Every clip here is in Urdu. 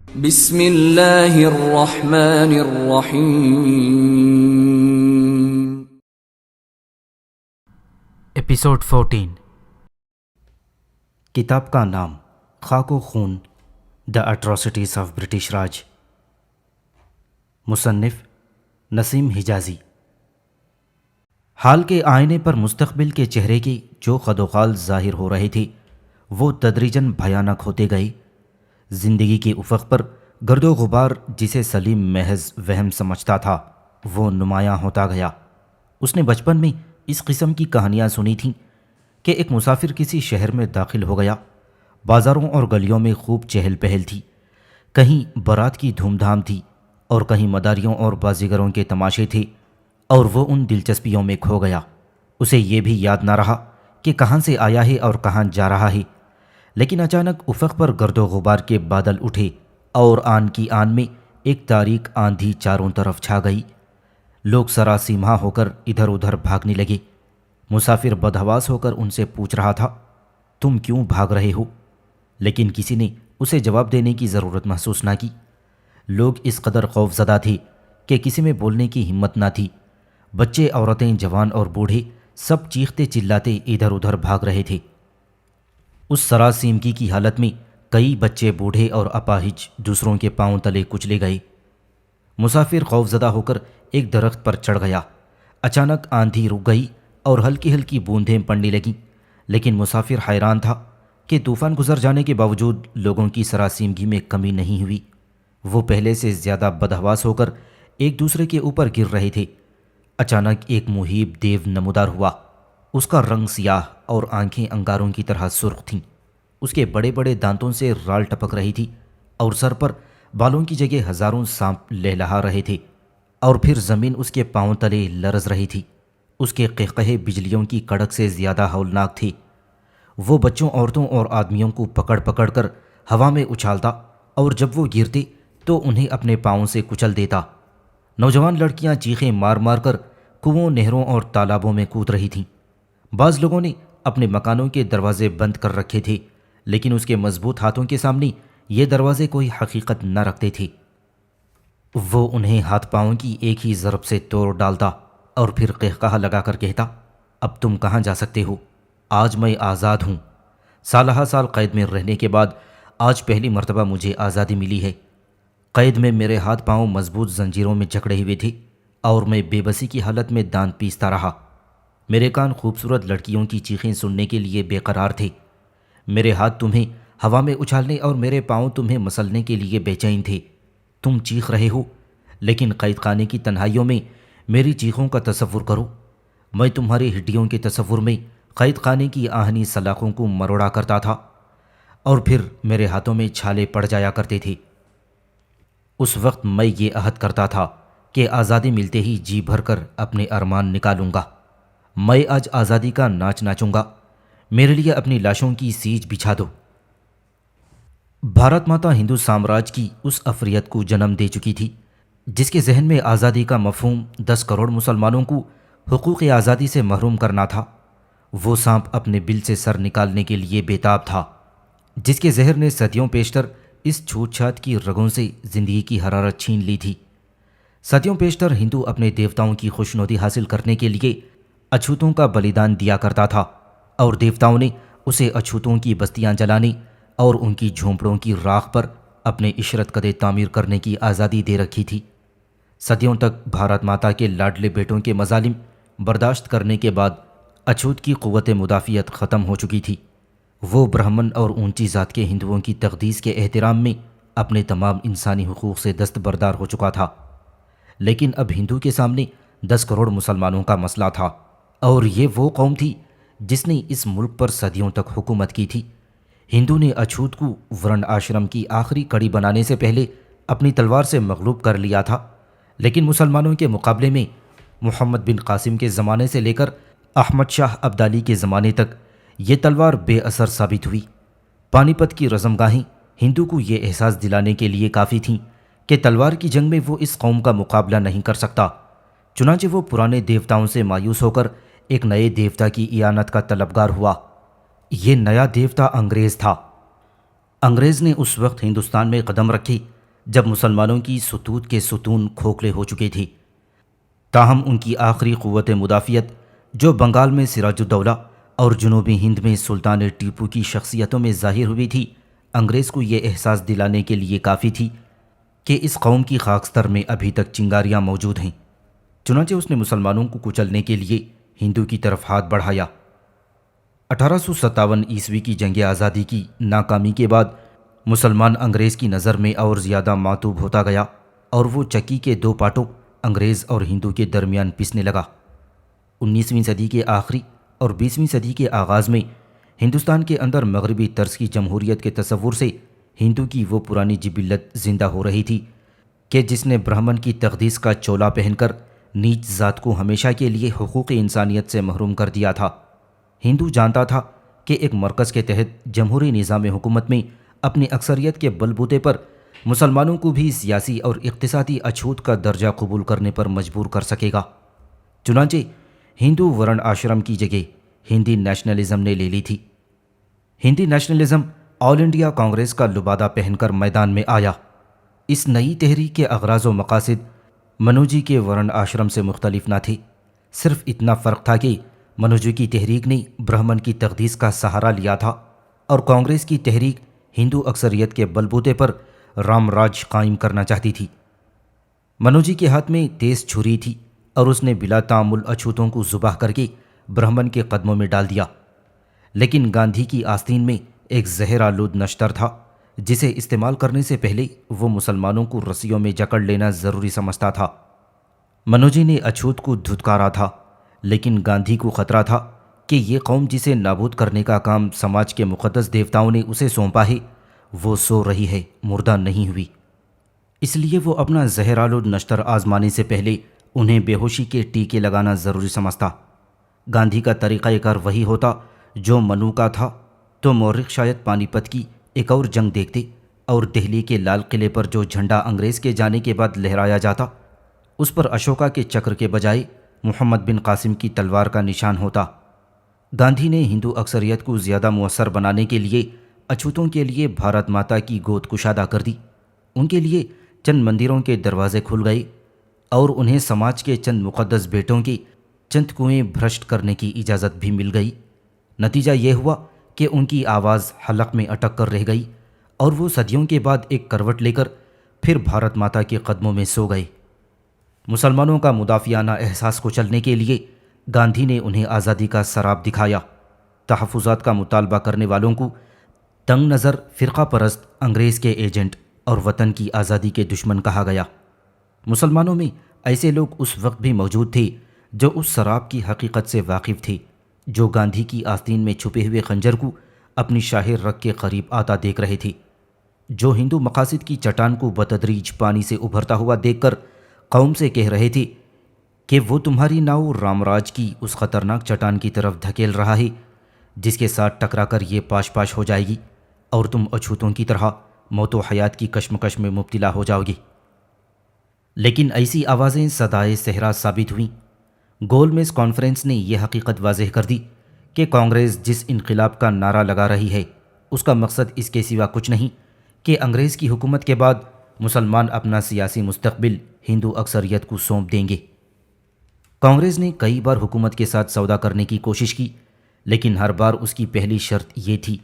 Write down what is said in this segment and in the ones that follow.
بسم اللہ الرحمن الرحیم۔ ایپیسوڈ 14۔ کتاب کا نام خاک و خون، دا اٹراسٹیز آف برٹش راج، مصنف نسیم حجازی۔ حال کے آئینے پر مستقبل کے چہرے کے جو خد و خال ظاہر ہو رہے تھے وہ تدریجاً بھیانک ہوتے گئے۔ زندگی کے افق پر گرد و غبار جسے سلیم محض وہم سمجھتا تھا وہ نمایاں ہوتا گیا۔ اس نے بچپن میں اس قسم کی کہانیاں سنی تھیں کہ ایک مسافر کسی شہر میں داخل ہو گیا۔ بازاروں اور گلیوں میں خوب چہل پہل تھی، کہیں بارات کی دھوم دھام تھی اور کہیں مداریوں اور بازیگروں کے تماشے تھے، اور وہ ان دلچسپیوں میں کھو گیا۔ اسے یہ بھی یاد نہ رہا کہ کہاں سے آیا ہے اور کہاں جا رہا ہے، لیکن اچانک افق پر گرد و غبار کے بادل اٹھے اور آن کی آن میں ایک تاریک آندھی چاروں طرف چھا گئی۔ لوگ سراسیمہ ہو کر ادھر ادھر بھاگنے لگے۔ مسافر بدحواس ہو کر ان سے پوچھ رہا تھا، تم کیوں بھاگ رہے ہو؟ لیکن کسی نے اسے جواب دینے کی ضرورت محسوس نہ کی۔ لوگ اس قدر خوف زدہ تھے کہ کسی میں بولنے کی ہمت نہ تھی۔ بچے، عورتیں، جوان اور بوڑھے سب چیختے چلاتے ادھر ادھر بھاگ رہے تھے۔ اس سراسیمگی کی حالت میں کئی بچے، بوڑھے اور اپاہج دوسروں کے پاؤں تلے کچلے گئے۔ مسافر خوف زدہ ہو کر ایک درخت پر چڑھ گیا۔ اچانک آندھی رک گئی اور ہلکی ہلکی بوندیں پڑنے لگیں، لیکن مسافر حیران تھا کہ طوفان گزر جانے کے باوجود لوگوں کی سراسیمگی میں کمی نہیں ہوئی۔ وہ پہلے سے زیادہ بدحواس ہو کر ایک دوسرے کے اوپر گر رہے تھے۔ اچانک ایک مہیب دیو نمودار ہوا۔ اس کا رنگ سیاہ اور آنکھیں انگاروں کی طرح سرخ تھیں۔ اس کے بڑے بڑے دانتوں سے رال ٹپک رہی تھی اور سر پر بالوں کی جگہ ہزاروں سانپ لہلہا رہے تھے، اور پھر زمین اس کے پاؤں تلے لرز رہی تھی۔ اس کے قہقہے بجلیوں کی کڑک سے زیادہ ہولناک تھے۔ وہ بچوں، عورتوں اور آدمیوں کو پکڑ پکڑ کر ہوا میں اچھالتا، اور جب وہ گرتے تو انہیں اپنے پاؤں سے کچل دیتا۔ نوجوان لڑکیاں چیخیں مار مار کر کنووں، نہروں اور تالابوں میں کود رہی تھیں۔ بعض لوگوں نے اپنے مکانوں کے دروازے بند کر رکھے تھے، لیکن اس کے مضبوط ہاتھوں کے سامنے یہ دروازے کوئی حقیقت نہ رکھتے تھے۔ وہ انہیں ہاتھ پاؤں کی ایک ہی ضرب سے توڑ ڈالتا اور پھر قہقہا لگا کر کہتا، اب تم کہاں جا سکتے ہو؟ آج میں آزاد ہوں۔ سالہ سال قید میں رہنے کے بعد آج پہلی مرتبہ مجھے آزادی ملی ہے۔ قید میں میرے ہاتھ پاؤں مضبوط زنجیروں میں جکڑے ہوئے تھے اور میں بے بسی کی حالت میں دانت پیستا رہا۔ میرے کان خوبصورت لڑکیوں کی چیخیں سننے کے لیے بے قرار تھے۔ میرے ہاتھ تمہیں ہوا میں اچھالنے اور میرے پاؤں تمہیں مسلنے کے لیے بے چین تھے۔ تم چیخ رہے ہو، لیکن قید خانے کی تنہائیوں میں میری چیخوں کا تصور کرو۔ میں تمہاری ہڈیوں کے تصور میں قید خانے کی آہنی سلاخوں کو مروڑا کرتا تھا، اور پھر میرے ہاتھوں میں چھالے پڑ جایا کرتے تھے۔ اس وقت میں یہ عہد کرتا تھا کہ آزادی ملتے ہی جی بھر کر اپنے ارمان نکالوں گا۔ میں آج آزادی کا ناچ ناچوں گا۔ میرے لیے اپنی لاشوں کی سیج بچھا دو۔ بھارت ماتا ہندو سامراج کی اس افریت کو جنم دے چکی تھی جس کے ذہن میں آزادی کا مفہوم 10 کروڑ مسلمانوں کو حقوق آزادی سے محروم کرنا تھا۔ وہ سانپ اپنے بل سے سر نکالنے کے لیے بےتاب تھا، جس کے زہر نے صدیوں پیشتر اس چھوت چھات کی رگوں سے زندگی کی حرارت چھین لی تھی۔ صدیوں پیشتر ہندو اپنے دیوتاؤں کی خوشنودی حاصل کرنے کے لیے اچھوتوں کا بلیدان دیا کرتا تھا، اور دیوتاؤں نے اسے اچھوتوں کی بستیاں جلانے اور ان کی جھونپڑوں کی راکھ پر اپنے عشرت قدے تعمیر کرنے کی آزادی دے رکھی تھی۔ صدیوں تک بھارت ماتا کے لاڈلے بیٹوں کے مظالم برداشت کرنے کے بعد اچھوت کی قوت مدافعت ختم ہو چکی تھی۔ وہ برہمن اور اونچی ذات کے ہندوؤں کی تقدیس کے احترام میں اپنے تمام انسانی حقوق سے دستبردار ہو چکا تھا۔ لیکن اب ہندو کے سامنے 10 کروڑ مسلمانوں کا مسئلہ تھا، اور یہ وہ قوم تھی جس نے اس ملک پر صدیوں تک حکومت کی تھی۔ ہندو نے اچھوت کو ورن آشرم کی آخری کڑی بنانے سے پہلے اپنی تلوار سے مغلوب کر لیا تھا، لیکن مسلمانوں کے مقابلے میں محمد بن قاسم کے زمانے سے لے کر احمد شاہ ابدالی کے زمانے تک یہ تلوار بے اثر ثابت ہوئی۔ پانی پت کی رزمگاہیں ہندو کو یہ احساس دلانے کے لیے کافی تھیں کہ تلوار کی جنگ میں وہ اس قوم کا مقابلہ نہیں کر سکتا۔ چنانچہ وہ پرانے دیوتاؤں سے مایوس ہو کر ایک نئے دیوتا کی اعانت کا طلبگار ہوا۔ یہ نیا دیوتا انگریز تھا۔ انگریز نے اس وقت ہندوستان میں قدم رکھی جب مسلمانوں کی ستوت کے ستون کھوکھلے ہو چکے تھے۔ تاہم ان کی آخری قوت مدافعت جو بنگال میں سراج الدولہ اور جنوبی ہند میں سلطان ٹیپو کی شخصیتوں میں ظاہر ہوئی تھی، انگریز کو یہ احساس دلانے کے لیے کافی تھی کہ اس قوم کی خاکستر میں ابھی تک چنگاریاں موجود ہیں۔ چنانچہ اس نے مسلمانوں کو کچلنے کے لیے ہندو کی طرف ہاتھ بڑھایا۔ 1857 عیسوی کی جنگ آزادی کی ناکامی کے بعد مسلمان انگریز کی نظر میں اور زیادہ معطوب ہوتا گیا اور وہ چکی کے دو پاٹوں انگریز اور ہندو کے درمیان پسنے لگا۔ 19ویں صدی کے آخری اور 20ویں صدی کے آغاز میں ہندوستان کے اندر مغربی طرز کی جمہوریت کے تصور سے ہندو کی وہ پرانی جبلت زندہ ہو رہی تھی کہ جس نے برہمن کی تقدیس کا چولا پہن کر نیچ ذات کو ہمیشہ کے لیے حقوق انسانیت سے محروم کر دیا تھا۔ ہندو جانتا تھا کہ ایک مرکز کے تحت جمہوری نظام حکومت میں اپنی اکثریت کے بل بوتے پر مسلمانوں کو بھی سیاسی اور اقتصادی اچھوت کا درجہ قبول کرنے پر مجبور کر سکے گا۔ چنانچہ ہندو ورن آشرم کی جگہ ہندی نیشنلزم نے لے لی تھی۔ ہندی نیشنلزم آل انڈیا کانگریس کا لبادہ پہن کر میدان میں آیا۔ اس نئی تحریک کے اغراض و مقاصد منوجی کے ورن آشرم سے مختلف نہ تھے، صرف اتنا فرق تھا کہ منوجی کی تحریک نے برہمن کی تقدیس کا سہارا لیا تھا اور کانگریس کی تحریک ہندو اکثریت کے بل بوتے پر رام راج قائم کرنا چاہتی تھی۔ منوجی کے ہاتھ میں تیز چھری تھی اور اس نے بلا تعامل اچھوتوں کو ذبح کر کے برہمن کے قدموں میں ڈال دیا، لیکن گاندھی کی آستین میں ایک زہر آلود نشتر تھا جسے استعمال کرنے سے پہلے وہ مسلمانوں کو رسیوں میں جکڑ لینا ضروری سمجھتا تھا۔ منوجی نے اچھوت کو دھتکارا تھا، لیکن گاندھی کو خطرہ تھا کہ یہ قوم جسے نابود کرنے کا کام سماج کے مقدس دیوتاؤں نے اسے سونپا ہے وہ سو رہی ہے، مردہ نہیں ہوئی۔ اس لیے وہ اپنا زہر آلود نشتر آزمانے سے پہلے انہیں بے ہوشی کے ٹیکے لگانا ضروری سمجھتا۔ گاندھی کا طریقہ کار وہی ہوتا جو منو کا تھا تو مورخ شاید پانی پت کی ایک اور جنگ دیکھتے اور دہلی کے لال قلعے پر جو جھنڈا انگریز کے جانے کے بعد لہرایا جاتا اس پر اشوکا کے چکر کے بجائے محمد بن قاسم کی تلوار کا نشان ہوتا۔ گاندھی نے ہندو اکثریت کو زیادہ مؤثر بنانے کے لیے اچھوتوں کے لیے بھارت ماتا کی گود کشادہ کر دی۔ ان کے لیے چند مندروں کے دروازے کھل گئے اور انہیں سماج کے چند مقدس بیٹوں کے چند کنویں بھرشٹ کرنے کی اجازت بھی مل گئی۔ نتیجہ یہ ہوا کہ ان کی آواز حلق میں اٹک کر رہ گئی اور وہ صدیوں کے بعد ایک کروٹ لے کر پھر بھارت ماتا کے قدموں میں سو گئے۔ مسلمانوں کا مدافعانہ احساس کو چلنے کے لیے گاندھی نے انہیں آزادی کا سراب دکھایا۔ تحفظات کا مطالبہ کرنے والوں کو تنگ نظر، فرقہ پرست، انگریز کے ایجنٹ اور وطن کی آزادی کے دشمن کہا گیا۔ مسلمانوں میں ایسے لوگ اس وقت بھی موجود تھے جو اس سراب کی حقیقت سے واقف تھے، جو گاندھی کی آستین میں چھپے ہوئے خنجر کو اپنی شاہر رگ کے قریب آتا دیکھ رہے تھے، جو ہندو مقاصد کی چٹان کو بتدریج پانی سے ابھرتا ہوا دیکھ کر قوم سے کہہ رہے تھے کہ وہ تمہاری ناؤ رام راج کی اس خطرناک چٹان کی طرف دھکیل رہا ہے جس کے ساتھ ٹکرا کر یہ پاش پاش ہو جائے گی اور تم اچھوتوں کی طرح موت و حیات کی کشمکش میں مبتلا ہو جاؤ گی۔ لیکن ایسی آوازیں صدائے صحرا ثابت ہوئیں۔ گول میز کانفرنس نے یہ حقیقت واضح کر دی کہ کانگریس جس انقلاب کا نعرہ لگا رہی ہے اس کا مقصد اس کے سوا کچھ نہیں کہ انگریز کی حکومت کے بعد مسلمان اپنا سیاسی مستقبل ہندو اکثریت کو سونپ دیں گے۔ کانگریس نے کئی بار حکومت کے ساتھ سودا کرنے کی کوشش کی، لیکن ہر بار اس کی پہلی شرط یہ تھی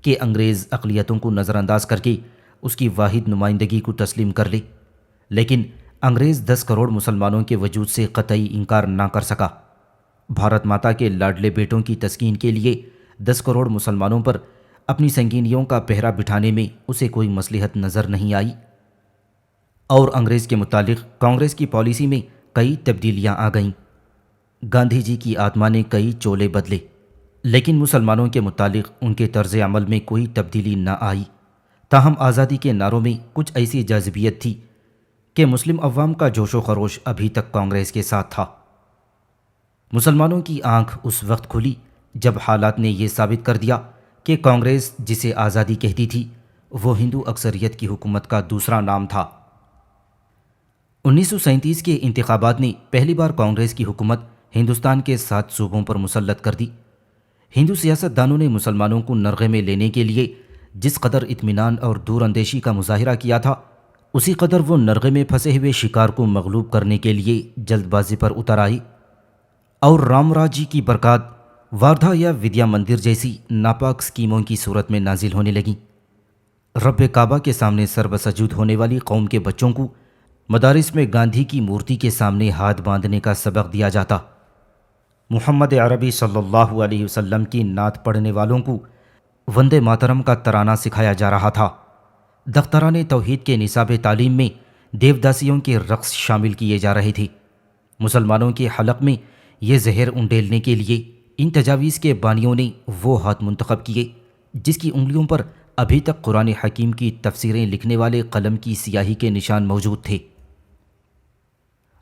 کہ انگریز اقلیتوں کو نظر انداز کر کے اس کی واحد نمائندگی کو تسلیم کر لے، لیکن انگریز 10 کروڑ مسلمانوں کے وجود سے قطعی انکار نہ کر سکا۔ بھارت ماتا کے لاڈلے بیٹوں کی تسکین کے لیے 10 کروڑ مسلمانوں پر اپنی سنگینیوں کا پہرا بٹھانے میں اسے کوئی مصلحت نظر نہیں آئی، اور انگریز کے متعلق کانگریس کی پالیسی میں کئی تبدیلیاں آ گئیں۔ گاندھی جی کی آتما نے کئی چولے بدلے، لیکن مسلمانوں کے متعلق ان کے طرز عمل میں کوئی تبدیلی نہ آئی۔ تاہم آزادی کے نعروں میں کچھ ایسی جاذبیت تھی کہ مسلم عوام کا جوش و خروش ابھی تک کانگریس کے ساتھ تھا۔ مسلمانوں کی آنکھ اس وقت کھلی جب حالات نے یہ ثابت کر دیا کہ کانگریس جسے آزادی کہتی تھی وہ ہندو اکثریت کی حکومت کا دوسرا نام تھا۔ 1937 کے انتخابات نے پہلی بار کانگریس کی حکومت ہندوستان کے 7 صوبوں پر مسلط کر دی۔ ہندو سیاست دانوں نے مسلمانوں کو نرغے میں لینے کے لیے جس قدر اطمینان اور دور اندیشی کا مظاہرہ کیا تھا اسی قدر وہ نرغے میں پھنسے ہوئے شکار کو مغلوب کرنے کے لیے جلد بازی پر اتر آئی اور رام راجی کی برکات واردھا یا ودیا مندر جیسی ناپاک اسکیموں کی صورت میں نازل ہونے لگیں۔ رب کعبہ کے سامنے سر بسجود ہونے والی قوم کے بچوں کو مدارس میں گاندھی کی مورتی کے سامنے ہاتھ باندھنے کا سبق دیا جاتا۔ محمد عربی صلی اللہ علیہ وسلم کی نعت پڑھنے والوں کو وندے ماترم کا ترانہ سکھایا جا رہا تھا۔ دختران توحید کے نصاب تعلیم میں دیوداسیوں کے رقص شامل کیے جا رہے تھے۔ مسلمانوں کے حلق میں یہ زہر انڈیلنے کے لیے ان تجاویز کے بانیوں نے وہ ہاتھ منتخب کیے جس کی انگلیوں پر ابھی تک قرآن حکیم کی تفسیریں لکھنے والے قلم کی سیاہی کے نشان موجود تھے۔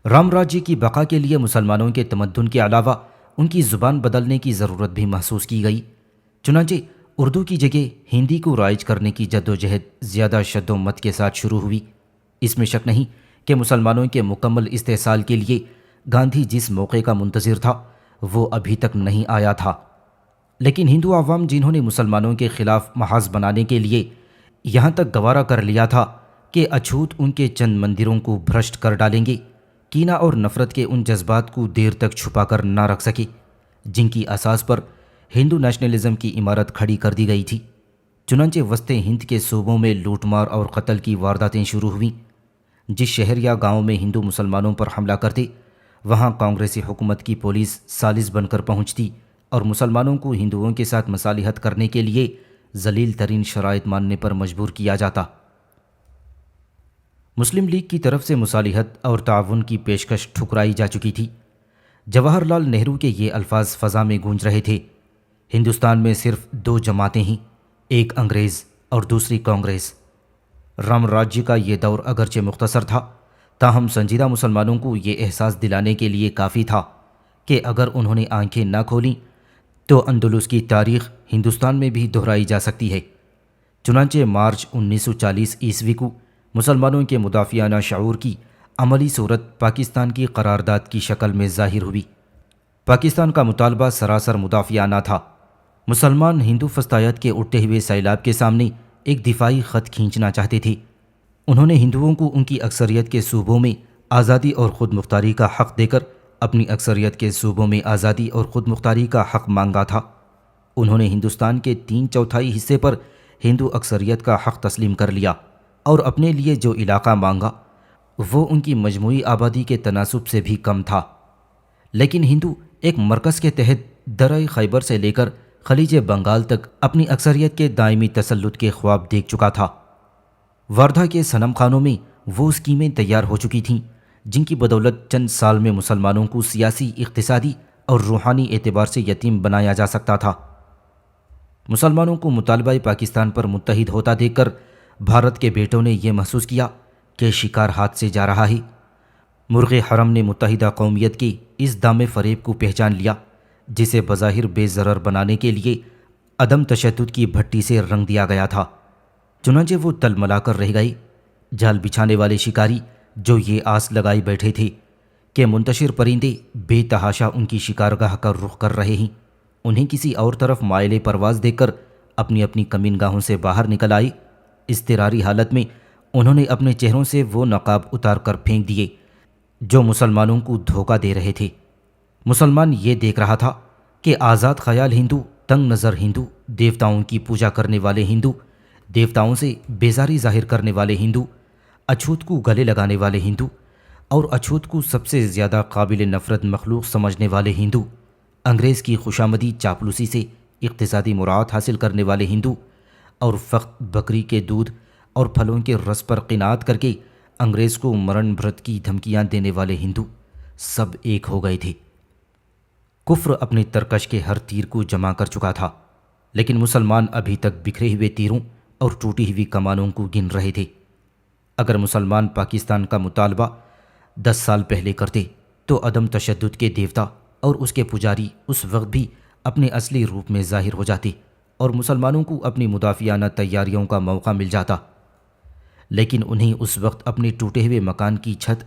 رام راجیہ کی بقا کے لیے مسلمانوں کے تمدن کے علاوہ ان کی زبان بدلنے کی ضرورت بھی محسوس کی گئی، چنانچہ اردو کی جگہ ہندی کو رائج کرنے کی جدوجہد زیادہ شد و مت کے ساتھ شروع ہوئی۔ اس میں شک نہیں کہ مسلمانوں کے مکمل استحصال کے لیے گاندھی جس موقع کا منتظر تھا وہ ابھی تک نہیں آیا تھا، لیکن ہندو عوام جنہوں نے مسلمانوں کے خلاف محاذ بنانے کے لیے یہاں تک گوارا کر لیا تھا کہ اچھوت ان کے چند مندروں کو بھرشٹ کر ڈالیں گے، کینہ اور نفرت کے ان جذبات کو دیر تک چھپا کر نہ رکھ سکے جن کی اساس پر ہندو نیشنلزم کی عمارت کھڑی کر دی گئی تھی۔ چنانچہ وسط ہند کے صوبوں میں لوٹ مار اور قتل کی وارداتیں شروع ہوئیں۔ جس شہر یا گاؤں میں ہندو مسلمانوں پر حملہ کرتے وہاں کانگریسی حکومت کی پولیس سالس بن کر پہنچتی اور مسلمانوں کو ہندوؤں کے ساتھ مصالحت کرنے کے لیے ذلیل ترین شرائط ماننے پر مجبور کیا جاتا۔ مسلم لیگ کی طرف سے مصالحت اور تعاون کی پیشکش ٹھکرائی جا چکی تھی۔ جواہر لال نہرو کے یہ الفاظ فضا میں گونج رہے تھے، ہندوستان میں صرف دو جماعتیں ہیں، ایک انگریز اور دوسری کانگریس۔ رام راجیہ کا یہ دور اگرچہ مختصر تھا، تاہم سنجیدہ مسلمانوں کو یہ احساس دلانے کے لیے کافی تھا کہ اگر انہوں نے آنکھیں نہ کھولیں تو اندلس کی تاریخ ہندوستان میں بھی دہرائی جا سکتی ہے۔ چنانچہ مارچ 1940 عیسوی کو مسلمانوں کے مدافعانہ شعور کی عملی صورت پاکستان کی قرارداد کی شکل میں ظاہر ہوئی۔ پاکستان کا مطالبہ سراسر مدافعانہ تھا۔ مسلمان ہندو فسطائیت کے اٹھتے ہوئے سیلاب کے سامنے ایک دفاعی خط کھینچنا چاہتے تھے۔ انہوں نے ہندوؤں کو ان کی اکثریت کے صوبوں میں آزادی اور خود مختاری کا حق دے کر اپنی اکثریت کے صوبوں میں آزادی اور خود مختاری کا حق مانگا تھا۔ انہوں نے ہندوستان کے 3/4 حصے پر ہندو اکثریت کا حق تسلیم کر لیا اور اپنے لیے جو علاقہ مانگا وہ ان کی مجموعی آبادی کے تناسب سے بھی کم تھا۔ لیکن ہندو ایک مرکز کے تحت درہ خیبر سے لے کر خلیج بنگال تک اپنی اکثریت کے دائمی تسلط کے خواب دیکھ چکا تھا۔ واردھا کے صنم خانوں میں وہ اسکیمیں تیار ہو چکی تھیں جن کی بدولت چند سال میں مسلمانوں کو سیاسی، اقتصادی اور روحانی اعتبار سے یتیم بنایا جا سکتا تھا۔ مسلمانوں کو مطالبہ پاکستان پر متحد ہوتا دیکھ کر بھارت کے بیٹوں نے یہ محسوس کیا کہ شکار ہاتھ سے جا رہا ہے۔ مرغ حرم نے متحدہ قومیت کے اس دام فریب کو پہچان لیا جسے بظاہر بے ضرر بنانے کے لیے عدم تشدد کی بھٹی سے رنگ دیا گیا تھا۔ چنانچہ وہ تل ملا کر رہ گئے۔ جال بچھانے والے شکاری جو یہ آس لگائی بیٹھے تھے کہ منتشر پرندے بے تحاشا ان کی شکارگاہ کا رخ کر رہے ہیں، انہیں کسی اور طرف مائل پرواز دیکھ کر اپنی اپنی کمین گاہوں سے باہر نکل آئے۔ اضطراری حالت میں انہوں نے اپنے چہروں سے وہ نقاب اتار کر پھینک دیے جو مسلمانوں کو دھوکہ دے رہے تھے۔ مسلمان یہ دیکھ رہا تھا کہ آزاد خیال ہندو، تنگ نظر ہندو، دیوتاؤں کی پوجا کرنے والے ہندو، دیوتاؤں سے بیزاری ظاہر کرنے والے ہندو، اچھوت کو گلے لگانے والے ہندو اور اچھوت کو سب سے زیادہ قابل نفرت مخلوق سمجھنے والے ہندو، انگریز کی خوشامدی چاپلوسی سے اقتصادی مراعات حاصل کرنے والے ہندو اور فقط بکری کے دودھ اور پھلوں کے رس پر قناعت کر کے انگریز کو مرن بھرت کی دھمکیاں دینے والے ہندو سب ایک ہو گئے تھے۔ کفر اپنے ترکش کے ہر تیر کو جمع کر چکا تھا، لیکن مسلمان ابھی تک بکھرے ہوئے تیروں اور ٹوٹی ہوئی کمانوں کو گن رہے تھے۔ اگر مسلمان پاکستان کا مطالبہ 10 سال پہلے کرتے تو عدم تشدد کے دیوتا اور اس کے پجاری اس وقت بھی اپنے اصلی روپ میں ظاہر ہو جاتے اور مسلمانوں کو اپنی مدافعانہ تیاریوں کا موقع مل جاتا۔ لیکن انہیں اس وقت اپنے ٹوٹے ہوئے مکان کی چھت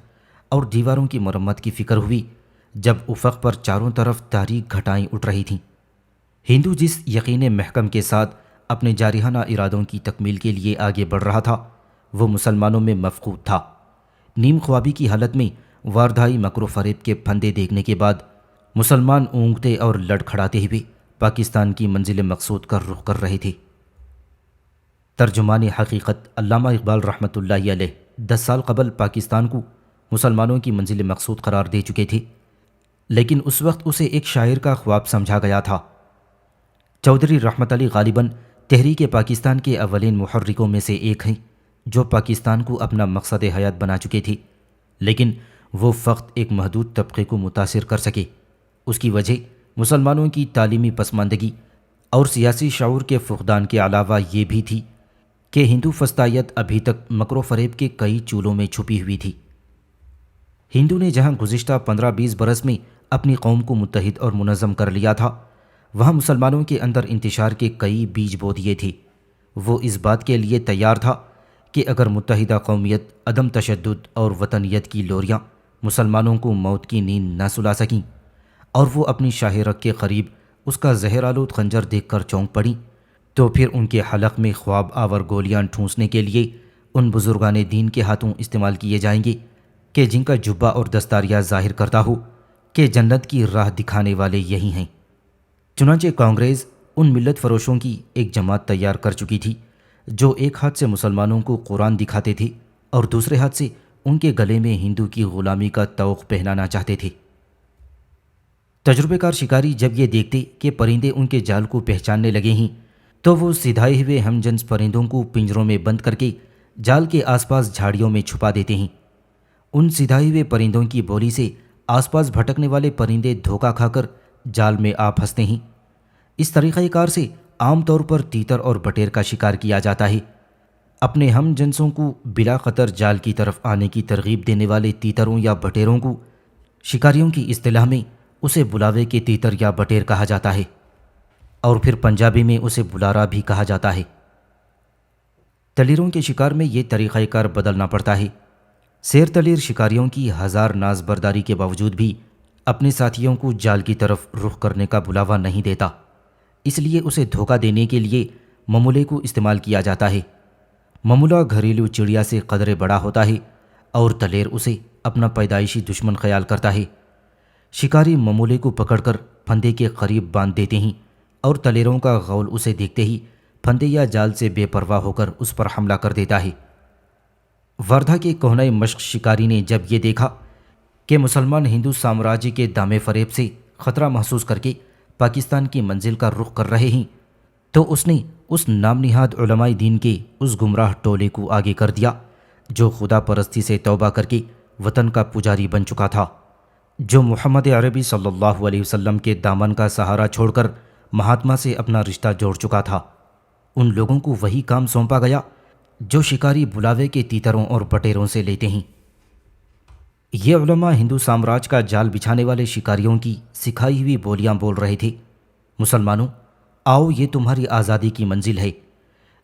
اور دیواروں کی مرمت کی فکر ہوئی جب افق پر چاروں طرف تاریک گھٹائیں اٹھ رہی تھیں۔ ہندو جس یقین محکم کے ساتھ اپنے جارحانہ ارادوں کی تکمیل کے لیے آگے بڑھ رہا تھا وہ مسلمانوں میں مفقود تھا۔ نیم خوابی کی حالت میں واردھائی مکر و فریب کے پھندے دیکھنے کے بعد مسلمان اونگتے اور لڑکھڑاتے ہوئے پاکستان کی منزل مقصود کا رخ کر رہے تھے۔ ترجمان حقیقت علامہ اقبال رحمۃ اللہ علیہ 10 سال قبل پاکستان کو مسلمانوں کی منزل مقصود قرار دے چکے تھے، لیکن اس وقت اسے ایک شاعر کا خواب سمجھا گیا تھا۔ چودھری رحمت علی غالباً تحریک پاکستان کے اولین محرکوں میں سے ایک ہیں، جو پاکستان کو اپنا مقصد حیات بنا چکے تھے، لیکن وہ فقط ایک محدود طبقے کو متاثر کر سکے۔ اس کی وجہ مسلمانوں کی تعلیمی پسماندگی اور سیاسی شعور کے فقدان کے علاوہ یہ بھی تھی کہ ہندو فسطائیت ابھی تک مکر و فریب کے کئی چولوں میں چھپی ہوئی تھی۔ ہندو نے جہاں گزشتہ 15-20 برس میں اپنی قوم کو متحد اور منظم کر لیا تھا، وہاں مسلمانوں کے اندر انتشار کے کئی بیج بو دیے تھے۔ وہ اس بات کے لیے تیار تھا کہ اگر متحدہ قومیت، عدم تشدد اور وطنیت کی لوریاں مسلمانوں کو موت کی نیند نہ سلا سکیں اور وہ اپنی شاہ رگ کے قریب اس کا زہر آلود خنجر دیکھ کر چونک پڑیں، تو پھر ان کے حلق میں خواب آور گولیاں ٹھونسنے کے لیے ان بزرگان دین کے ہاتھوں استعمال کیے جائیں گے کہ جن کا جبہ اور دستاریہ ظاہر کرتا ہو کہ جنت کی راہ دکھانے والے یہی ہیں۔ چنانچہ کانگریس ان ملت فروشوں کی ایک جماعت تیار کر چکی تھی جو ایک ہاتھ سے مسلمانوں کو قرآن دکھاتے تھے اور دوسرے ہاتھ سے ان کے گلے میں ہندو کی غلامی کا طوق پہنانا چاہتے تھے۔ تجربے کار شکاری جب یہ دیکھتے کہ پرندے ان کے جال کو پہچاننے لگے ہیں تو وہ سدھائے ہوئے ہم جنس پرندوں کو پنجروں میں بند کر کے جال کے آس پاس جھاڑیوں میں چھپا دیتے ہیں۔ ان سدھائے ہوئے پرندوں کی بولی سے آس پاس بھٹکنے والے پرندے دھوکہ کھا کر جال میں آ پھنستے ہیں۔ اس طریقہ کار سے عام طور پر تیتر اور بٹیر کا شکار کیا جاتا ہے۔ اپنے ہم جنسوں کو بلا خطر جال کی طرف آنے کی ترغیب دینے والے تیتروں یا بٹیروں کو شکاریوں کی اصطلاح میں اسے بلاوے کے تیتر یا بٹیر کہا جاتا ہے، اور پھر پنجابی میں اسے بلارا بھی کہا جاتا ہے۔ تلیروں کے شکار میں یہ طریقہ کار بدلنا پڑتا ہے۔ سیر تلیر شکاریوں کی ہزار ناز برداری کے باوجود بھی اپنے ساتھیوں کو جال کی طرف رخ کرنے کا بلاوا نہیں دیتا، اس لیے اسے دھوکہ دینے کے لیے ممولے کو استعمال کیا جاتا ہے۔ ممولا گھریلو چڑیا سے قدرے بڑا ہوتا ہے اور تلیر اسے اپنا پیدائشی دشمن خیال کرتا ہے۔ شکاری ممولے کو پکڑ کر پھندے کے قریب باندھ دیتے ہیں اور تلیروں کا غول اسے دیکھتے ہی پھندے یا جال سے بے پرواہ ہو کر اس پر حملہ کر دیتا ہے۔ وردھا کے کوہنۂ مشق شکاری نے جب یہ دیکھا کہ مسلمان ہندو سامراجی کے دامے فریب سے خطرہ محسوس کر کے پاکستان کی منزل کا رخ کر رہے ہیں، تو اس نے اس نام نہاد علماء دین کے اس گمراہ ٹولے کو آگے کر دیا جو خدا پرستی سے توبہ کر کے وطن کا پجاری بن چکا تھا، جو محمد عربی صلی اللہ علیہ وسلم کے دامن کا سہارا چھوڑ کر مہاتما سے اپنا رشتہ جوڑ چکا تھا۔ ان لوگوں کو وہی کام سونپا گیا جو شکاری بلاوے کے تیتروں اور بٹیروں سے لیتے ہیں۔ یہ علماء ہندو سامراج کا جال بچھانے والے شکاریوں کی سکھائی ہوئی بولیاں بول رہے تھے۔ مسلمانوں، آؤ، یہ تمہاری آزادی کی منزل ہے،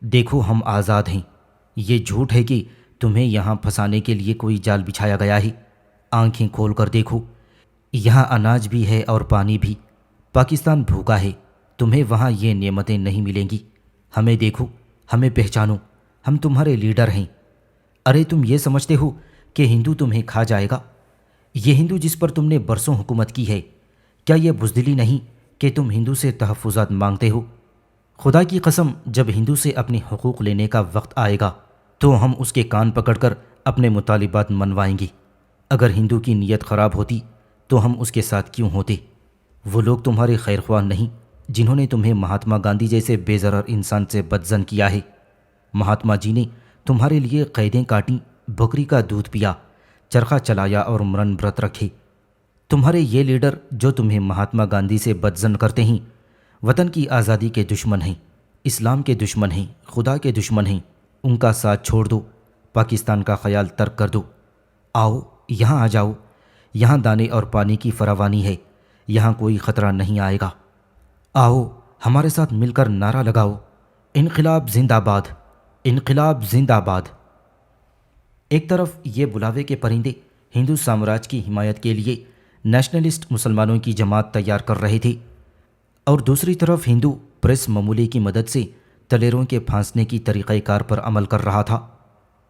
دیکھو ہم آزاد ہیں۔ یہ جھوٹ ہے کہ تمہیں یہاں پھنسانے کے لیے کوئی جال بچھایا گیا ہے۔ آنکھیں کھول کر دیکھو، یہاں اناج بھی ہے اور پانی بھی۔ پاکستان بھوکا ہے، تمہیں وہاں یہ نعمتیں نہیں ملیں گی۔ ہمیں دیکھو، ہمیں پہچانو، ہم تمہارے لیڈر ہیں۔ ارے تم یہ سمجھتے ہو کہ ہندو تمہیں کھا جائے گا؟ یہ ہندو جس پر تم نے برسوں حکومت کی ہے، کیا یہ بزدلی نہیں کہ تم ہندو سے تحفظات مانگتے ہو؟ خدا کی قسم، جب ہندو سے اپنے حقوق لینے کا وقت آئے گا تو ہم اس کے کان پکڑ کر اپنے مطالبات منوائیں گے۔ اگر ہندو کی نیت خراب ہوتی تو ہم اس کے ساتھ کیوں ہوتے؟ وہ لوگ تمہارے خیر خواہ نہیں جنہوں نے تمہیں مہاتما گاندھی جیسے بے ضرر انسان سے بدظن کیا ہے۔ مہاتما جی نے تمہارے لیے قیدیں کاٹیں، بکری کا دودھ پیا، چرخہ چلایا اور مرن برت رکھے۔ تمہارے یہ لیڈر جو تمہیں مہاتما گاندھی سے بدظن کرتے ہیں، وطن کی آزادی کے دشمن ہیں، اسلام کے دشمن ہیں، خدا کے دشمن ہیں۔ ان کا ساتھ چھوڑ دو، پاکستان کا خیال ترک کر دو۔ آؤ، یہاں آ جاؤ، یہاں دانے اور پانی کی فراوانی ہے، یہاں کوئی خطرہ نہیں آئے گا۔ آؤ، ہمارے ساتھ مل کر نعرہ لگاؤ، انقلاب زندہ باد، انقلاب زندہ باد۔ ایک طرف یہ بلاوے کے پرندے ہندو سامراج کی حمایت کے لیے نیشنلسٹ مسلمانوں کی جماعت تیار کر رہے تھے، اور دوسری طرف ہندو پریس ممولے کی مدد سے تلیروں کے پھانسنے کی طریقہ کار پر عمل کر رہا تھا۔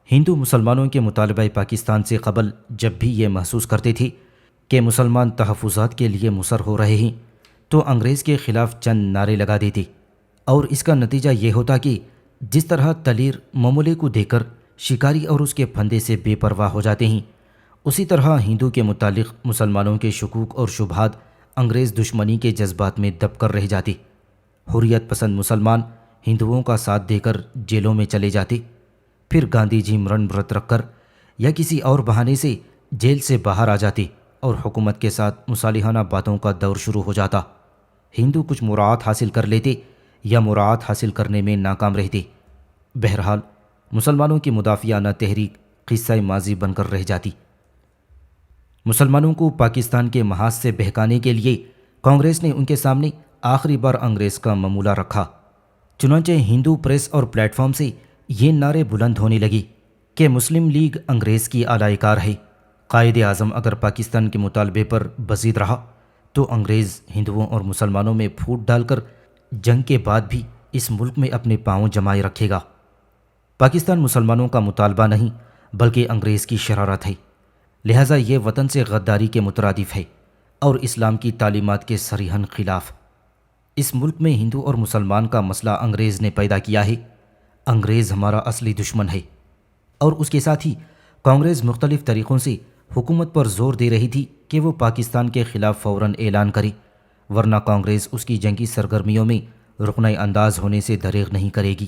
ہندو مسلمانوں کے مطالبہ پاکستان سے قبل جب بھی یہ محسوس کرتے تھے کہ مسلمان تحفظات کے لیے مصر ہو رہے ہیں تو انگریز کے خلاف چند نعرے لگا دیتے، اور اس کا نتیجہ یہ ہوتا کہ جس طرح تلیر ممولے کو دیکھ کر شکاری اور اس کے پھندے سے بے پرواہ ہو جاتے ہیں، اسی طرح ہندو کے متعلق مسلمانوں کے شکوک اور شبہات انگریز دشمنی کے جذبات میں دب کر رہ جاتے۔ حریت پسند مسلمان ہندوؤں کا ساتھ دے کر جیلوں میں چلے جاتے، پھر گاندھی جی مرن ورت رکھ کر یا کسی اور بہانے سے جیل سے باہر آ جاتے اور حکومت کے ساتھ مصالحانہ باتوں کا دور شروع ہو جاتا۔ ہندو کچھ مراعات حاصل کر لیتے یا مراعات حاصل کرنے میں ناکام رہتے۔ بہرحال مسلمانوں کی مدافعانہ تحریک قصہ ماضی بن کر رہ جاتی۔ مسلمانوں کو پاکستان کے محاذ سے بہکانے کے لیے کانگریس نے ان کے سامنے آخری بار انگریز کا ممولہ رکھا۔ چنانچہ ہندو پریس اور پلیٹ فارم سے یہ نعرے بلند ہونے لگے کہ مسلم لیگ انگریز کی اعلی کار ہے، قائد اعظم اگر پاکستان کے مطالبے پر بزید رہا تو انگریز ہندوؤں اور مسلمانوں میں پھوٹ ڈال کر جنگ کے بعد بھی اس ملک میں اپنے پاؤں جمائے رکھے گا۔ پاکستان مسلمانوں کا مطالبہ نہیں بلکہ انگریز کی شرارت ہے، لہٰذا یہ وطن سے غداری کے مترادف ہے اور اسلام کی تعلیمات کے صریحاً خلاف۔ اس ملک میں ہندو اور مسلمان کا مسئلہ انگریز نے پیدا کیا ہے۔ انگریز ہمارا اصلی دشمن ہے، اور اس کے ساتھ ہی کانگریس مختلف طریقوں سے حکومت پر زور دے رہی تھی کہ وہ پاکستان کے خلاف فوراً اعلان کرے، ورنہ کانگریس اس کی جنگی سرگرمیوں میں رکن انداز ہونے سے دریغ نہیں کرے گی۔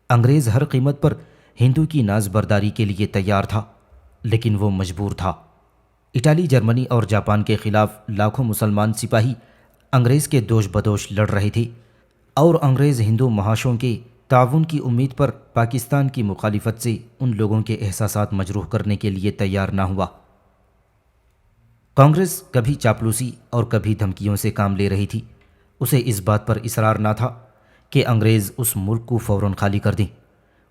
انگریز ہر قیمت پر ہندو کی ناز برداری کے لیے تیار تھا، لیکن وہ مجبور تھا۔ اٹلی، جرمنی اور جاپان کے خلاف لاکھوں مسلمان سپاہی انگریز کے دوش بدوش لڑ رہے تھے، اور انگریز ہندو محاشوں کے تعاون کی امید پر پاکستان کی مخالفت سے ان لوگوں کے احساسات مجروح کرنے کے لیے تیار نہ ہوا۔ کانگریس کبھی چاپلوسی اور کبھی دھمکیوں سے کام لے رہی تھی۔ اسے اس بات پر اصرار نہ تھا کہ انگریز اس ملک کو فوراً خالی کر دیں،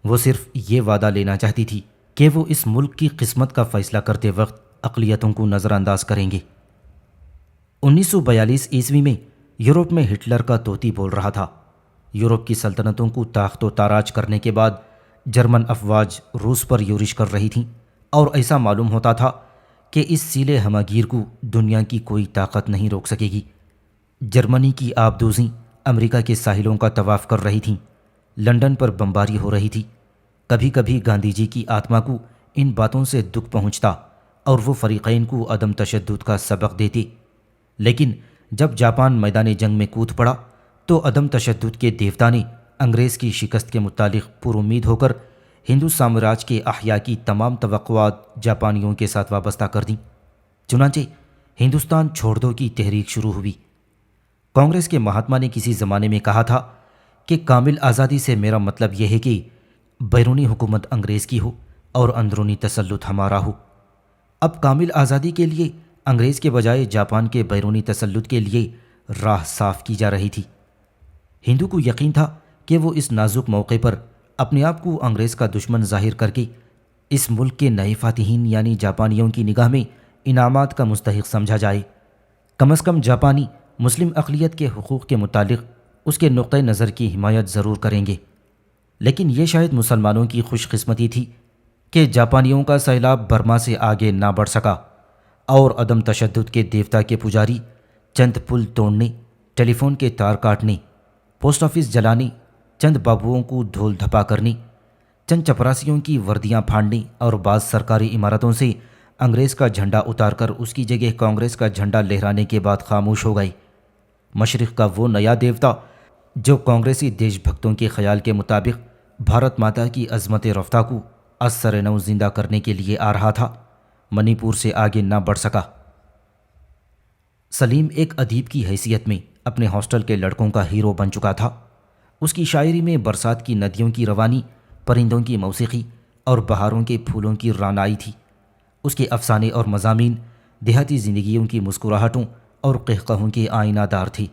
وہ صرف یہ وعدہ لینا چاہتی تھی کہ وہ اس ملک کی قسمت کا فیصلہ کرتے وقت اقلیتوں کو نظر انداز کریں گے۔ 1942 عیسوی میں یورپ میں ہٹلر کا طوطی بول رہا تھا۔ یورپ کی سلطنتوں کو تاخت و تاراج کرنے کے بعد جرمن افواج روس پر یورش کر رہی تھیں، اور ایسا معلوم ہوتا تھا کہ اس سیلے ہماگیر کو دنیا کی کوئی طاقت نہیں روک سکے گی۔ جرمنی کی آبدوزیں امریکہ کے ساحلوں کا طواف کر رہی تھیں، لندن پر بمباری ہو رہی تھی۔ کبھی کبھی گاندھی جی کی آتما کو ان باتوں سے دکھ پہنچتا اور وہ فریقین کو عدم تشدد کا سبق دیتے، لیکن جب جاپان میدان جنگ میں کود پڑا تو عدم تشدد کے دیوتا نے انگریز کی شکست کے متعلق پر امید ہو کر ہندو سامراج کے احیاء کی تمام توقعات جاپانیوں کے ساتھ وابستہ کر دیں۔ چنانچہ ہندوستان چھوڑ دو کی تحریک شروع ہوئی۔ کانگریس کے مہاتما نے کسی زمانے میں کہا تھا کہ کامل آزادی سے میرا مطلب یہ ہے کہ بیرونی حکومت انگریز کی ہو اور اندرونی تسلط ہمارا ہو۔ اب کامل آزادی کے لیے انگریز کے بجائے جاپان کے بیرونی تسلط کے لیے راہ صاف کی جا رہی تھی۔ ہندو کو یقین تھا کہ وہ اس نازک موقع پر اپنے آپ کو انگریز کا دشمن ظاہر کر کے اس ملک کے نئے فاتحین یعنی جاپانیوں کی نگاہ میں انعامات کا مستحق سمجھا جائے۔ کم از کم جاپانی مسلم اقلیت کے حقوق کے متعلق اس کے نقطۂ نظر کی حمایت ضرور کریں گے۔ لیکن یہ شاید مسلمانوں کی خوش قسمتی تھی کہ جاپانیوں کا سیلاب برما سے آگے نہ بڑھ سکا، اور عدم تشدد کے دیوتا کے پجاری چند پل توڑنے، ٹیلی فون کے تار کاٹنے، پوسٹ آفس جلانے، چند بابوؤں کو دھول دھپا کرنے، چند چپراسیوں کی وردیاں پھاڑنے اور بعض سرکاری عمارتوں سے انگریز کا جھنڈا اتار کر اس کی جگہ کانگریس کا جھنڈا لہرانے کے بعد خاموش ہو گئی۔ مشرق کا وہ نیا دیوتا جو کانگریسی دیش بھکتوں کے خیال کے مطابق بھارت ماتا کی عظمت رفتہ کو از سر نو زندہ کرنے کے لیے آ رہا تھا، منی پور سے آگے نہ بڑھ سکا۔ سلیم ایک ادیب کی حیثیت میں اپنے ہاسٹل کے لڑکوں کا ہیرو بن چکا تھا۔ اس کی شاعری میں برسات کی ندیوں کی روانی، پرندوں کی موسیقی اور بہاروں کے پھولوں کی رانائی تھی۔ اس کے افسانے اور مضامین دیہاتی زندگیوں کی مسکراہٹوں اور قہقہوں کے آئینہ دار تھی۔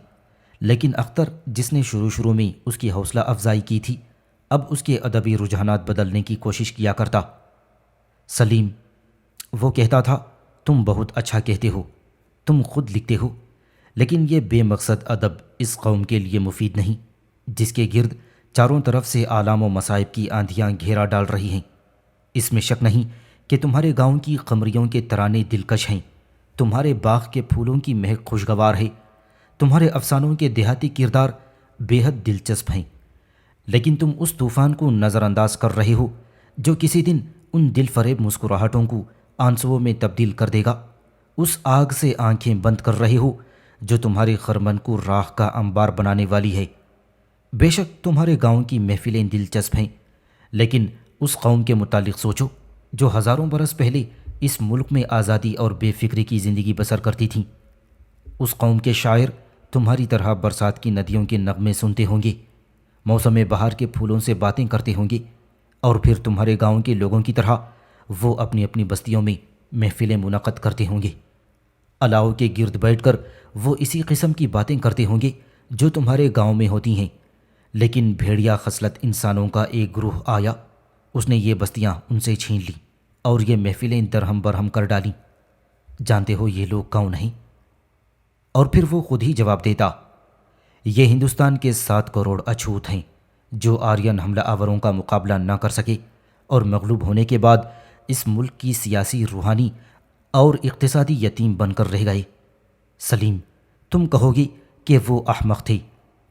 لیکن اختر جس نے شروع میں اس کی حوصلہ افزائی کی تھی، اب اس کے ادبی رجحانات بدلنے کی کوشش کیا کرتا۔ سلیم، وہ کہتا تھا، تم بہت اچھا کہتے ہو، تم خود لکھتے ہو، لیکن یہ بے مقصد ادب اس قوم کے لیے مفید نہیں جس کے گرد چاروں طرف سے آلام و مصائب کی آندھیاں گھیرا ڈال رہی ہیں۔ اس میں شک نہیں کہ تمہارے گاؤں کی قمریوں کے ترانے دلکش ہیں، تمہارے باغ کے پھولوں کی مہک خوشگوار ہے، تمہارے افسانوں کے دیہاتی کردار بے حد دلچسپ ہیں، لیکن تم اس طوفان کو نظر انداز کر رہے ہو جو کسی دن ان دل فریب مسکراہٹوں کو آنسوؤں میں تبدیل کر دے گا۔ اس آگ سے آنکھیں بند کر رہے ہو جو تمہارے خرمن کو راکھ کا انبار بنانے والی ہے۔ بے شک تمہارے گاؤں کی محفلیں دلچسپ ہیں، لیکن اس قوم کے متعلق سوچو جو ہزاروں برس پہلے اس ملک میں آزادی اور بے فکری کی زندگی بسر کرتی تھیں۔ اس قوم کے شاعر تمہاری طرح برسات کی ندیوں کے نغمے سنتے ہوں گے، موسم بہار کے پھولوں سے باتیں کرتے ہوں گے، اور پھر تمہارے گاؤں کے لوگوں کی طرح وہ اپنی اپنی بستیوں میں محفلیں منعقد کرتے ہوں گے۔ الاؤ کے گرد بیٹھ کر وہ اسی قسم کی باتیں کرتے ہوں گے جو تمہارے گاؤں میں ہوتی ہیں، لیکن بھیڑیا خصلت انسانوں کا ایک گروہ آیا، اس نے یہ بستیاں ان سے چھین لیں اور یہ محفلیں درہم برہم کر ڈالیں۔ جانتے ہو یہ لوگ کون ہیں؟ اور پھر وہ خود ہی جواب دیتا، یہ ہندوستان کے 7 کروڑ اچھوت ہیں جو آرین حملہ آوروں کا مقابلہ نہ کر سکے اور مغلوب ہونے کے بعد اس ملک کی سیاسی، روحانی اور اقتصادی یتیم بن کر رہ گئے۔ سلیم، تم کہو گی کہ وہ احمق تھے،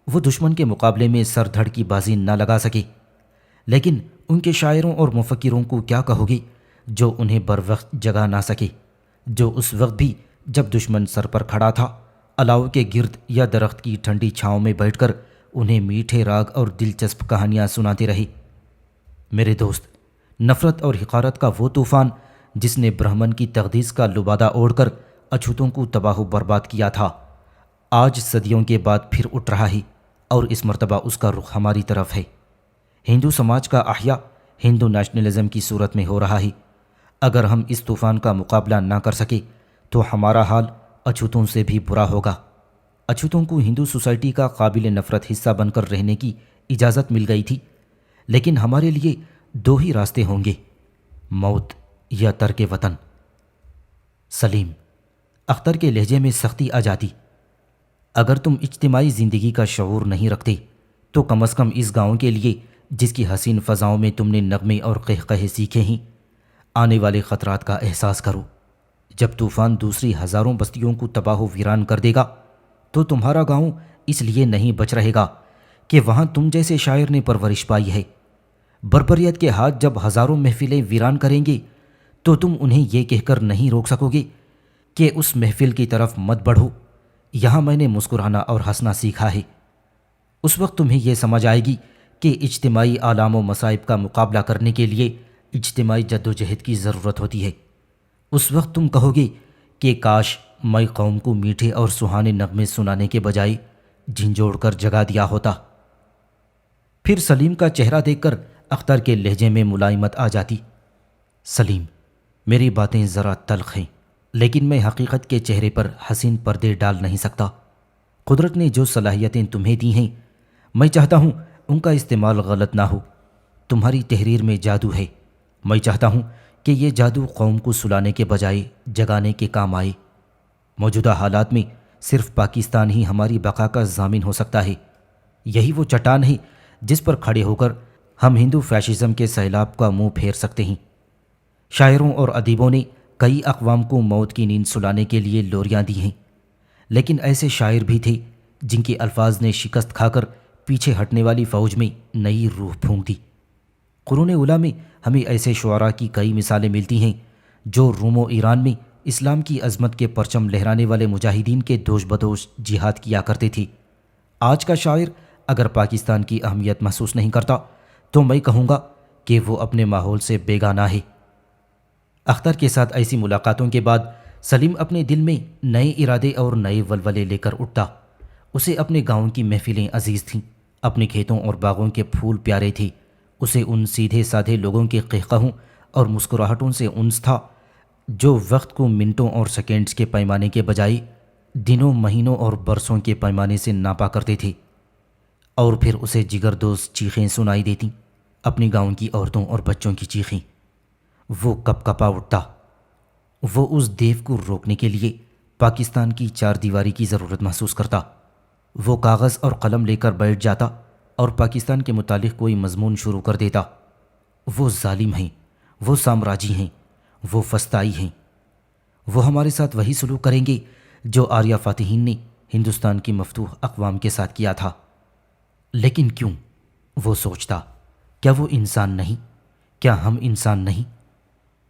وہ دشمن کے مقابلے میں سر دھڑ کی بازی نہ لگا سکے، لیکن ان کے شاعروں اور مفکروں کو کیا کہو گے جو انہیں بر وقت جگا نہ سکے، جو اس وقت بھی جب دشمن سر پر کھڑا تھا الاؤ کے گرد یا درخت کی ٹھنڈی چھاؤں میں بیٹھ کر انہیں میٹھے راگ اور دلچسپ کہانیاں سناتے رہے۔ میرے دوست، نفرت اور حقارت کا وہ طوفان جس نے برہمن کی تقدیس کا لبادہ اوڑھ کر اچھوتوں کو تباہ و برباد کیا تھا، آج صدیوں کے بعد پھر اٹھ رہا ہے، اور اس مرتبہ اس کا رخ ہماری طرف ہے۔ ہندو سماج کا احیاء ہندو نیشنلزم کی صورت میں ہو رہا ہے۔ اگر ہم اس طوفان کا مقابلہ نہ کر سکے تو ہمارا حال اچھوتوں سے بھی برا ہوگا۔ اچھوتوں کو ہندو سوسائٹی کا قابل نفرت حصہ بن کر رہنے کی اجازت مل گئی تھی، لیکن ہمارے لیے 2 ہی راستے ہوں گے، موت یا ترک وطن۔ سلیم، اختر کے لہجے میں سختی آ جاتی، اگر تم اجتماعی زندگی کا شعور نہیں رکھتے تو کم از کم اس گاؤں کے لیے جس کی حسین فضاؤں میں تم نے نغمے اور قہقہے سیکھے ہیں، آنے والے خطرات کا احساس کرو۔ جب طوفان دوسری ہزاروں بستیوں کو تباہ و ویران کر دے گا تو تمہارا گاؤں اس لیے نہیں بچ رہے گا کہ وہاں تم جیسے شاعر نے پرورش پائی ہے۔ بربریت کے ہاتھ جب ہزاروں محفلیں ویران کریں گے تو تم انہیں یہ کہہ کر نہیں روک سکو گے کہ اس محفل کی طرف مت بڑھو، یہاں میں نے مسکرانا اور ہنسنا سیکھا ہے۔ اس وقت تمہیں یہ سمجھ آئے گی کہ اجتماعی آلام و مصائب کا مقابلہ کرنے کے لیے اجتماعی جدوجہد کی ضرورت ہوتی ہے۔ اس وقت تم کہو گے کہ کاش میں قوم کو میٹھے اور سہانے نغمے سنانے کے بجائے جھنجھوڑ کر جگا دیا ہوتا۔ پھر سلیم کا چہرہ دیکھ کر اختر کے لہجے میں ملائمت آ جاتی۔ سلیم، میری باتیں ذرا تلخ ہیں، لیکن میں حقیقت کے چہرے پر حسین پردے ڈال نہیں سکتا۔ قدرت نے جو صلاحیتیں تمہیں دی ہیں، میں چاہتا ہوں ان کا استعمال غلط نہ ہو۔ تمہاری تحریر میں جادو ہے، میں چاہتا ہوں کہ یہ جادو قوم کو سلانے کے بجائے جگانے کے کام آئے۔ موجودہ حالات میں صرف پاکستان ہی ہماری بقا کا ضامن ہو سکتا ہے۔ یہی وہ چٹان ہے جس پر کھڑے ہو کر ہم ہندو فیشزم کے سیلاب کا منہ پھیر سکتے ہیں۔ شاعروں اور ادیبوں نے کئی اقوام کو موت کی نیند سلانے کے لیے لوریاں دی ہیں، لیکن ایسے شاعر بھی تھے جن کے الفاظ نے شکست کھا کر پیچھے ہٹنے والی فوج میں نئی روح پھونک دی۔ قرون اولیٰ میں ہمیں ایسے شعراء کی کئی مثالیں ملتی ہیں جو روم و ایران میں اسلام کی عظمت کے پرچم لہرانے والے مجاہدین کے دوش بدوش جہاد کیا کرتے تھے۔ آج کا شاعر اگر پاکستان کی اہمیت محسوس نہیں کرتا تو میں کہوں گا کہ وہ اپنے ماحول سے بیگانہ ہے۔ اختر کے ساتھ ایسی ملاقاتوں کے بعد سلیم اپنے دل میں نئے ارادے اور نئے ولولے لے کر اٹھتا۔ اسے اپنے گاؤں کی محفلیں عزیز تھیں، اپنے کھیتوں اور باغوں کے پھول پیارے تھے، اسے ان سیدھے سادھے لوگوں کے قہقہوں اور مسکراہٹوں سے انس تھا جو وقت کو منٹوں اور سیکنڈز کے پیمانے کے بجائے دنوں، مہینوں اور برسوں کے پیمانے سے ناپا کرتے تھے۔ اور پھر اسے جگردوز چیخیں سنائی دیتیں، اپنی گاؤں کی عورتوں اور بچوں کی چیخیں۔ وہ کپ کپا اٹھتا۔ وہ اس دیو کو روکنے کے لیے پاکستان کی 4 دیواری کی ضرورت محسوس کرتا۔ وہ کاغذ اور قلم لے کر بیٹھ جاتا اور پاکستان کے متعلق کوئی مضمون شروع کر دیتا۔ وہ ظالم ہیں، وہ سامراجی ہیں، وہ فسطائی ہیں، وہ ہمارے ساتھ وہی سلوک کریں گے جو آریہ فاتحین نے ہندوستان کی مفتوح اقوام کے ساتھ کیا تھا۔ لیکن کیوں؟ وہ سوچتا، کیا وہ انسان نہیں؟ کیا ہم انسان نہیں؟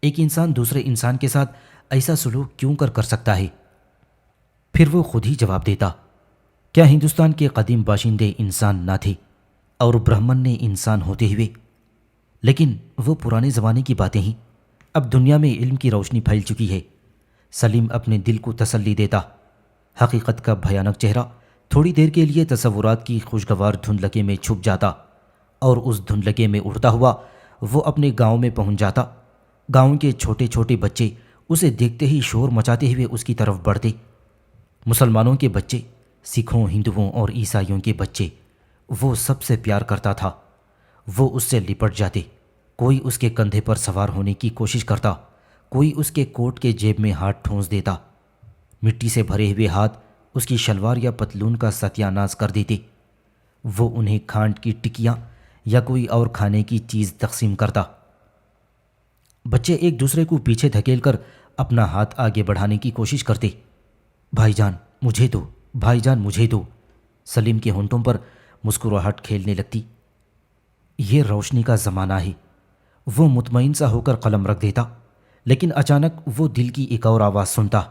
ایک انسان دوسرے انسان کے ساتھ ایسا سلوک کیوں کر سکتا ہے؟ پھر وہ خود ہی جواب دیتا، کیا ہندوستان کے قدیم باشندے انسان نہ تھے اور برہمن نے انسان ہوتے ہوئے؟ لیکن وہ پرانے زمانے کی باتیں ہیں، اب دنیا میں علم کی روشنی پھیل چکی ہے۔ سلیم اپنے دل کو تسلی دیتا۔ حقیقت کا بھیانک چہرہ تھوڑی دیر کے لیے تصورات کی خوشگوار دھندلکے میں چھپ جاتا اور اس دھندلکے میں اڑتا ہوا وہ اپنے گاؤں میں پہنچ جاتا۔ گاؤں کے چھوٹے چھوٹے بچے اسے دیکھتے ہی شور مچاتے ہوئے اس کی طرف بڑھتے۔ مسلمانوں کے بچے، سکھوں، ہندوؤں اور عیسائیوں کے بچے، وہ سب سے پیار کرتا تھا۔ وہ اس سے لپٹ جاتے، کوئی اس کے کندھے پر سوار ہونے کی کوشش کرتا، کوئی اس کے کوٹ کے جیب میں ہاتھ ٹھونس دیتا۔ مٹی سے بھرے ہوئے ہاتھ اس کی شلوار یا پتلون کا ستیہ ناش کر دیتے۔ وہ انہیں کھانڈ کی ٹکیاں یا کوئی اور کھانے کی چیز تقسیم کرتا۔ بچے ایک دوسرے کو پیچھے دھکیل کر اپنا ہاتھ آگے بڑھانے کی کوشش کرتے۔ بھائی جان مجھے دو، بھائی جان مجھے دو۔ سلیم کے ہونٹوں پر مسکراہٹ کھیلنے لگتی۔ یہ روشنی کا زمانہ ہے۔ وہ مطمئن سا ہو کر قلم رکھ دیتا، لیکن اچانک وہ دل کی ایک اور آواز سنتا۔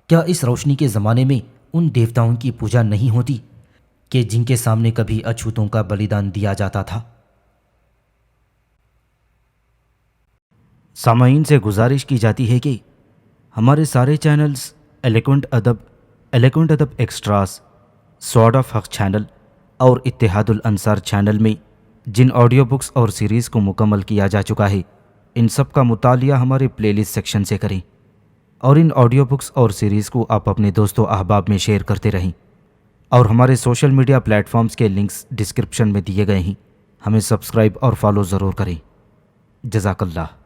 کیا اس روشنی کے زمانے میں ان دیوتاؤں کی پوجا نہیں ہوتی کہ جن کے سامنے کبھی اچھوتوں کا بلیدان دیا جاتا تھا؟ سامعین سے گزارش کی جاتی ہے کہ ہمارے سارے چینلز ایلیکونٹ ادب ایکسٹراز، سوارڈ آف حق چینل اور اتحاد الانصار چینل میں جن آڈیو بکس اور سیریز کو مکمل کیا جا چکا ہے، ان سب کا مطالعہ ہمارے پلے لسٹ سیکشن سے کریں اور ان آڈیو بکس اور سیریز کو آپ اپنے دوست و احباب میں شیئر کرتے رہیں، اور ہمارے سوشل میڈیا پلیٹ فارمز کے لنکس ڈسکرپشن میں دیے گئے ہیں۔ ہمیں سبسکرائب اور فالو ضرور کریں۔ جزاک اللہ۔